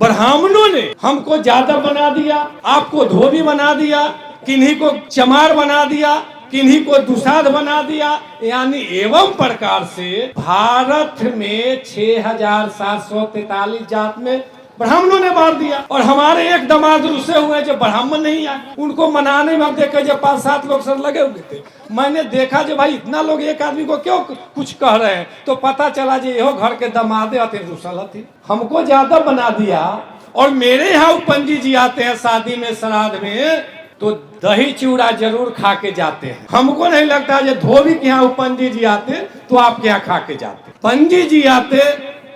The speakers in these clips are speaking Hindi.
ब्राह्मणों ने हमको जादव बना दिया, आपको धोबी बना दिया, किन्हीं को चमार बना दिया, किन्हीं को दुसाध बना दिया। यानी एवं प्रकार से भारत में 6743 जात में ब्राह्मणों ने मार दिया। और हमारे एक दामाद रुसे हुए जो ब्राह्मण नहीं आए, उनको मनाने में हम देखे जो 5-7 लोग सर लगे हुए थे। मैंने देखा जो भाई इतना लोग एक आदमी को क्यों कुछ कह रहे हैं, तो पता चला जो यो घर के दामादे आते रुसल थे, हमको ज्यादा बना दिया। और मेरे यहाँ पंडित जी आते हैं शादी में श्राद्ध में, तो दही चूड़ा जरूर खा के जाते हैं। हमको नहीं लगता जो धोबी के यहाँ पंडित जी आते तो आपके यहाँ खा के जाते। पंडित जी आते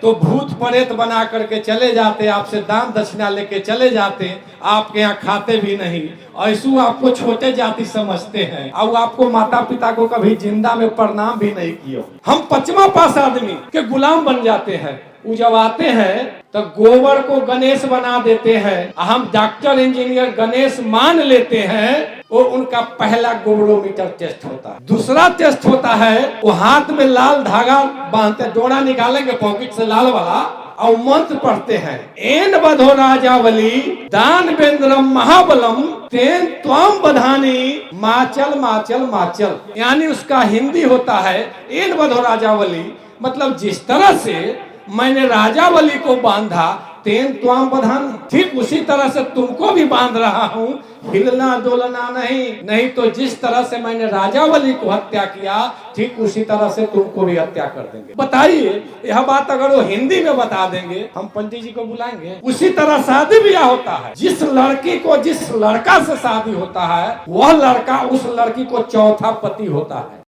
तो भूत प्रेत बना करके चले जाते, आपसे दान दक्षिणा लेके चले जाते, आपके यहाँ खाते भी नहीं। ऐसू आपको छोटे जाति समझते हैं और आपको माता पिता को कभी जिंदा में प्रणाम भी नहीं किया। हम 5वां पास आदमी के गुलाम बन जाते हैं। वो जब आते हैं तो गोबर को गणेश बना देते हैं। हम डॉक्टर इंजीनियर गणेश मान लेते हैं। वो उनका पहला गोबरोमीटर टेस्ट होता है। दूसरा टेस्ट होता है वो हाथ में लाल धागा बांधते, डोरा निकालेंगे पॉकेट से लाल वाला, और मंत्र पढ़ते हैं, एन बधो राजावली दान बेंद्रम महाबलम तेन त्वाम बधानी माचल माचल माचल। यानी उसका हिंदी होता है एन बधो राजावली, मतलब जिस तरह से मैंने राजावली को बांधा तेन त्वाम बधान, ठीक उसी तरह से तुमको भी बांध रहा हूँ, हिलना डोलना नहीं तो जिस तरह से मैंने राजावली को हत्या किया ठीक उसी तरह से तुमको भी हत्या कर देंगे। बताइए यह बात अगर वो हिंदी में बता देंगे, हम पंडित जी को बुलाएंगे। उसी तरह शादी ब्याह होता है। जिस लड़की को जिस लड़का से शादी होता है वह लड़का उस लड़की को चौथा पति होता है।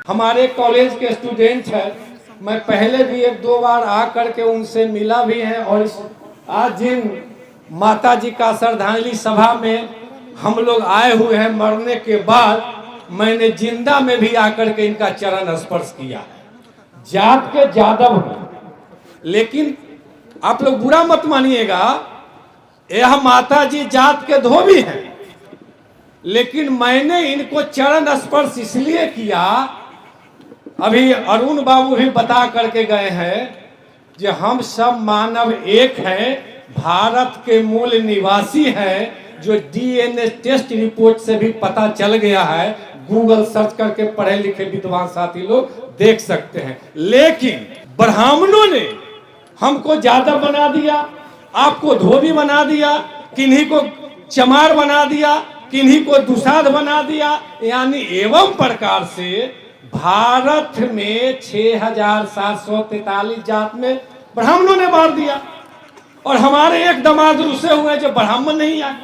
हमारे कॉलेज के स्टूडेंट हैं, मैं पहले भी 1-2 बार आ करके उनसे मिला भी है। और आज जिन माता जी का श्रद्धांजलि सभा में हम लोग आए हुए हैं, मरने के बाद मैंने जिंदा में भी आकर के इनका चरण स्पर्श किया है। जात के जादव हैं, लेकिन आप लोग बुरा मत मानिएगा, यह माता जी जात के धोबी हैं, लेकिन मैंने इनको चरण स्पर्श इसलिए किया, अभी अरुण बाबू भी बता करके गए हैं कि हम सब मानव एक हैं, भारत के मूल निवासी हैं, जो डीएनए टेस्ट रिपोर्ट से भी पता चल गया है। गूगल सर्च करके पढ़े लिखे विद्वान साथी लोग देख सकते हैं। लेकिन ब्राह्मणों ने हमको जादव बना दिया, आपको धोबी बना दिया, किन्हीं को चमार बना दिया, किन्हीं को दुसाध बना दिया। यानी एवं प्रकार से भारत में 6743 जात में ब्राह्मणों ने मार दिया। और हमारे एक दामाद रुसे हुए जो ब्राह्मण नहीं आए,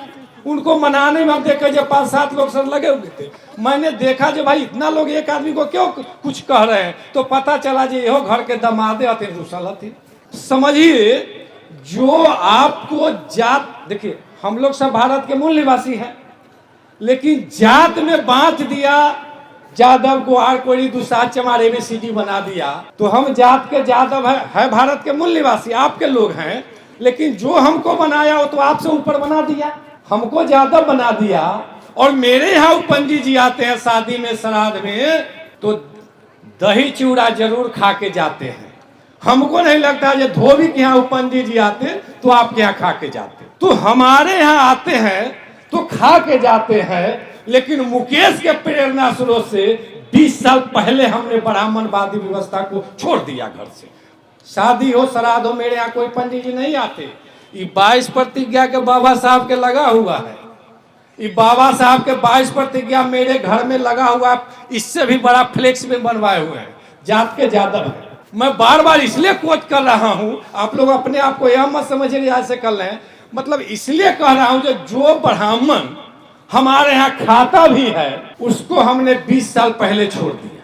उनको मनाने में हम देखे जो 5-7 लोग सर लगे हुए थे। मैंने देखा जो भाई इतना लोग एक आदमी को क्यों कुछ कह रहे हैं, तो पता चला जो यो घर के दामादे आते रुसल थे। समझिए, जो आपको जात, देखिए हम लोग सब भारत के मूल निवासी हैं, लेकिन जात में बांट दिया, जादव को आर कोई दुसाध चमार ABCD बना दिया, तो हम जात के जादव है भारत के मूल निवासी, आपके लोग हैं, लेकिन जो हमको बनाया वो तो आपसे ऊपर बना दिया, हमको जादव बना दिया। और मेरे यहाँ पंडित जी आते हैं शादी में श्राद्ध में, तो दही चूड़ा जरूर खा के जाते हैं। हमको नहीं लगता जो धोबी के यहाँ पंडित जी आते तो आपके यहाँ खा के जाते। तो हमारे यहाँ आते हैं तो खा के जाते हैं। लेकिन मुकेश के प्रेरणा स्रोत से 20 साल पहले हमने ब्राह्मणवादी व्यवस्था को छोड़ दिया। घर से शादी हो श्राद्ध हो, मेरे यहाँ कोई पंडित जी नहीं आते। ये 22 प्रतिज्ञा के बाबा साहब के लगा हुआ है, ये बाबा साहब के 22 प्रतिज्ञा मेरे घर में लगा हुआ है। इससे भी बड़ा फ्लेक्स में बनवाए हुए हैं, जात के जादव है। मैं बार बार इसलिए कोट कर रहा हूँ, आप लोग अपने आप को यह मत समझिए ऐसे कर रहे हैं, मतलब इसलिए कह रहा हूँ जो ब्राह्मण हमारे यहाँ खाता भी है उसको हमने 20 साल पहले छोड़ दिया।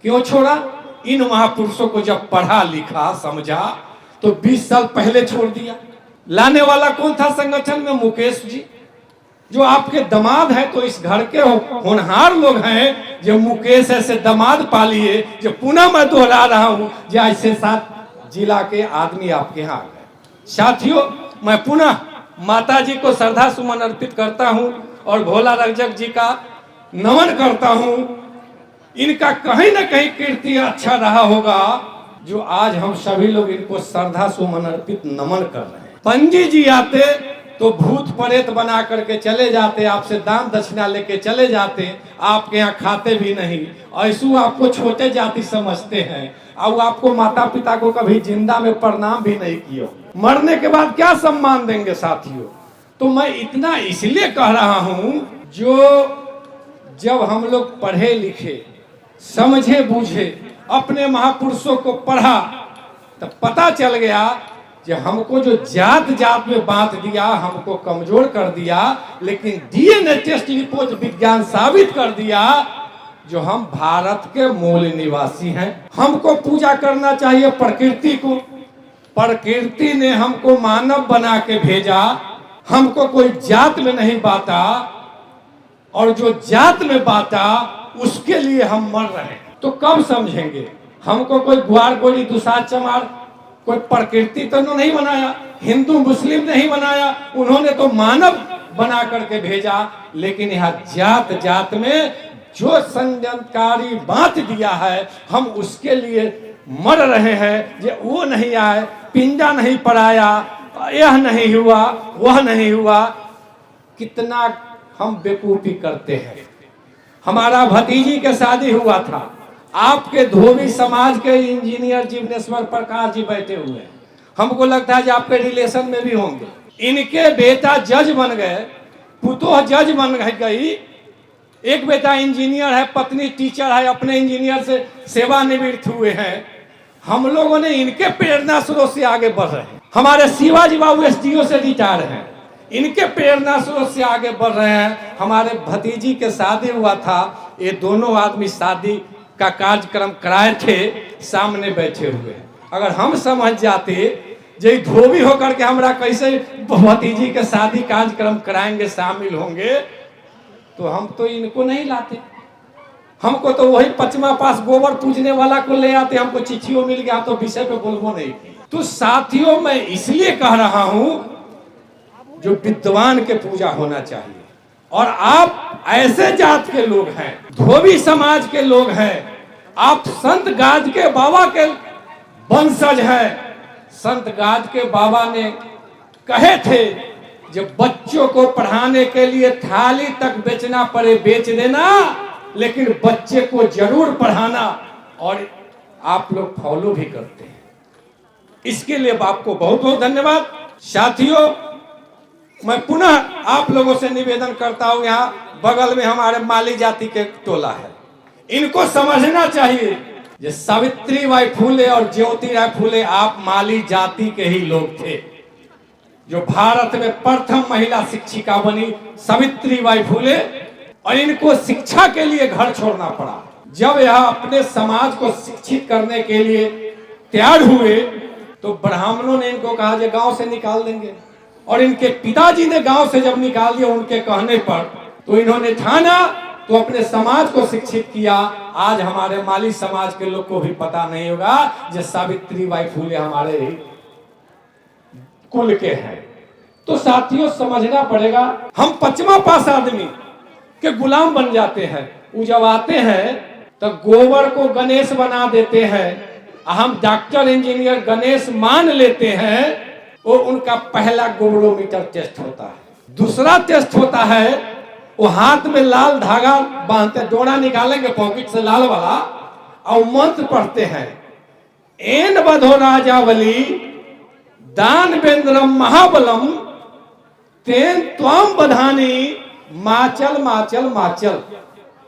क्यों छोड़ा? इन महापुरुषों को जब पढ़ा लिखा समझा तो 20 साल पहले छोड़ दिया। लाने वाला कौन था संगठन में? मुकेश जी, जो आपके दामाद है। तो इस घर के होनहार लोग हैं जो मुकेश ऐसे दामाद पालिए, जो पुनः मैं दोहरा रहा हूं, जो ऐसे 7 जिला के आदमी आपके यहाँ आ गए। साथियों, मैं पुनः माता जी को श्रद्धा सुमन अर्पित करता हूं और भोला रंजक जी का नमन करता हूं। इनका कहीं ना कहीं कीर्ति अच्छा रहा होगा, जो आज हम सभी लोग इनको श्रद्धा सुमन अर्पित नमन कर रहे हैं। पंडित जी आते तो भूत प्रेत बना करके चले जाते, आपसे दान दक्षिणा लेके चले जाते, आपके यहाँ खाते भी नहीं, ऐसू आपको छोटे जाति समझते हैं, और आपको माता पिता को कभी जिंदा में प्रणाम भी नहीं किया, मरने के बाद क्या सम्मान देंगे साथियों। तो मैं इतना इसलिए कह रहा हूं, जो जब हम लोग पढ़े लिखे, समझे बूझे, अपने महापुरुषों को पढ़ा, तब पता चल गया कि हमको जो जात जात में बांट दिया, हमको कमजोर कर दिया, लेकिन डीएनए टेस्ट रिपोर्ट विज्ञान साबित कर दिया जो हम भारत के मूल निवासी हैं। हमको पूजा करना चाहिए प्रकृति को। प्रकृति ने हमको मानव बना के भेजा, हमको कोई जात में नहीं बांटा, और जो जात में बांटा उसके लिए हम मर रहे हैं। तो कब समझेंगे? हमको कोई ग्वार गोरी दुसाध चमार कोई प्रकृति तो नहीं बनाया, हिंदू मुस्लिम नहीं बनाया, उन्होंने तो मानव बना करके भेजा। लेकिन यहाँ जात जात में जो संयंत्रकारी बांट दिया है, हम उसके लिए मर रहे हैं। जे वो नहीं आए, पिंडा नहीं पड़ाया, यह नहीं हुआ, वह नहीं हुआ, कितना हम बेवकूफी करते हैं। हमारा भतीजी के शादी हुआ था, आपके धोबी समाज के इंजीनियर जीवनेश्वर प्रकाश जी बैठे हुए हैं, हमको लगता है कि आपके रिलेशन में भी होंगे। इनके बेटा जज बन गए, पुतोह जज बन गई, एक बेटा इंजीनियर है, पत्नी टीचर है, अपने इंजीनियर से सेवानिवृत्त हुए हैं। हम लोगों ने इनके प्रेरणा स्रोत से आगे बढ़ रहे हैं। हमारे शिवाजी बाबू एसडीओ से रिटायर हैं, इनके प्रेरणा स्रोत से आगे बढ़ रहे हैं। हमारे भतीजी के शादी हुआ था, ये दोनों आदमी शादी का कार्यक्रम कराए थे, सामने बैठे हुए। अगर हम समझ जाते जे धोबी होकर के हमरा कैसे भतीजी के शादी कार्यक्रम कराएंगे, शामिल होंगे, तो हम तो इनको नहीं लाते। हमको तो वही पचमा पास गोबर पूजने वाला को ले आते, हमको चिट्ठियों मिल गया तो विषय पे बोलबो नहीं। तो साथियों, मैं इसलिए कह रहा हूं, जो विद्वान के पूजा होना चाहिए। और आप ऐसे जात के लोग हैं, धोबी समाज के लोग हैं, आप संत गाज के बाबा के वंशज हैं। संत गाज के बाबा ने कहे थे, जब बच्चों को पढ़ाने के लिए थाली तक बेचना पड़े बेच देना, लेकिन बच्चे को जरूर पढ़ाना। और आप लोग फॉलो भी करते हैं, इसके लिए आपको बहुत बहुत धन्यवाद। साथियों, मैं पुनः आप लोगों से निवेदन करता हूं, यहाँ बगल में हमारे माली जाति के टोला है, इनको समझना चाहिए, ये सावित्री बाई फूले और ज्योतिराव फूले आप माली जाति के ही लोग थे। जो भारत में प्रथम महिला शिक्षिका बनी सावित्री बाई फूले, और इनको शिक्षा के लिए घर छोड़ना पड़ा। जब यह अपने समाज को शिक्षित करने के लिए तैयार हुए, तो ब्राह्मणों ने इनको कहा कि गांव से निकाल देंगे, और इनके पिताजी ने गांव से जब निकाल दिया उनके कहने पर, तो इन्होंने ठाना, तो अपने समाज को शिक्षित किया। आज हमारे माली समाज के लोग को भी पता नहीं होगा जो सावित्री बाई फूले हमारे ही कुल के हैं। तो साथियों, समझना पड़ेगा, हम पचमा पास आदमी के गुलाम बन जाते हैं। वो जब आते हैं तो गोबर को गणेश बना देते हैं, हम डॉक्टर इंजीनियर गणेश मान लेते हैं। वो उनका पहला गोबरोमीटर टेस्ट होता है। दूसरा टेस्ट होता है, वो हाथ में लाल धागा बांधते, डोरा निकालेंगे पॉकेट से लाल वाला, और मंत्र पढ़ते हैं, एन बधो राजावली दान बेंद्रम महाबलम तेन त्वाम बधानी माचल माचल माचल।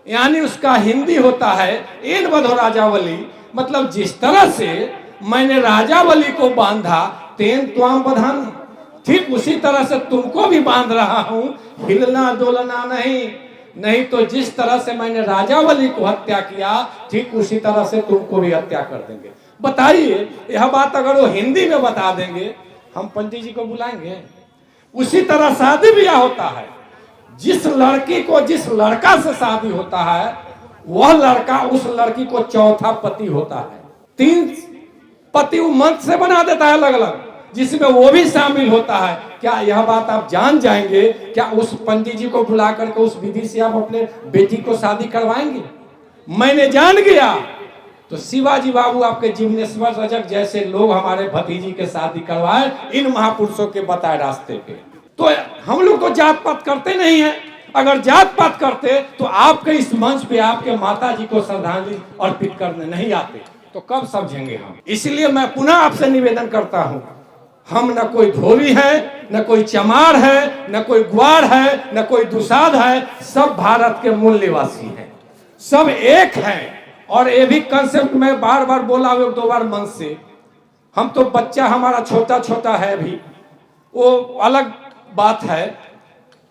यानी उसका हिंदी होता है, एन बधो राजावली, मतलब जिस तरह से मैंने राजावली को बांधा, तेन त्वाम बधानी, ठीक उसी तरह से तुमको भी बांध रहा हूं, हिलना डोलना नहीं तो जिस तरह से मैंने राजावली को हत्या किया, ठीक उसी तरह से तुमको भी हत्या कर देंगे। बताइए, यह बात अगर वो हिंदी में बता देंगे, हम पंडित जी को बुलाएंगे? उसी तरह शादी ब्याह होता है, जिस लड़की को जिस लड़का से शादी होता है, वह लड़का उस लड़की को चौथा पति होता है। 3 पति वो मंत्र से बना देता है अलग अलग, जिसमें वो भी शामिल होता है। क्या यह बात आप जान जाएंगे? क्या उस पंडित जी को बुला करके उस विधि से आप अपने बेटी को शादी करवाएंगे? मैंने जान गया तो शिवाजी बाबू आपके जिग्नेश्वर रजक जैसे लोग हमारे भतीजी के शादी करवाए इन महापुरुषों के बताए रास्ते पे। तो हम लोग तो जात पात करते नहीं है, अगर जात पात करते तो आपके इस मंच पे आपके माता जी को श्रद्धांजलि अर्पित करने नहीं आते, तो कब समझेंगे हम। इसलिए मैं पुनः आपसे निवेदन करता हूं, हम न कोई धोबी है, न कोई चमार है, न कोई ग्वार है, न कोई दुसाध है, सब भारत के मूल निवासी हैं, सब एक हैं। और ये भी कंसेप्ट में बार बार बोला हुआ 2 बार मन से, हम तो बच्चा हमारा छोटा छोटा है अभी, वो अलग बात है,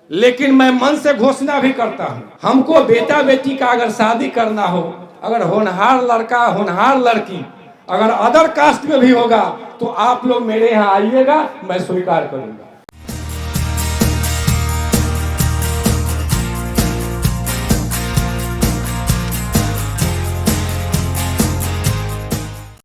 लेकिन मैं मन से घोषणा भी करता हूं, हमको बेटा बेटी का अगर शादी करना हो, अगर होनहार लड़का होनहार लड़की अगर अदर कास्ट में भी होगा तो आप लोग मेरे यहाँ आइएगा, मैं स्वीकार करूंगा।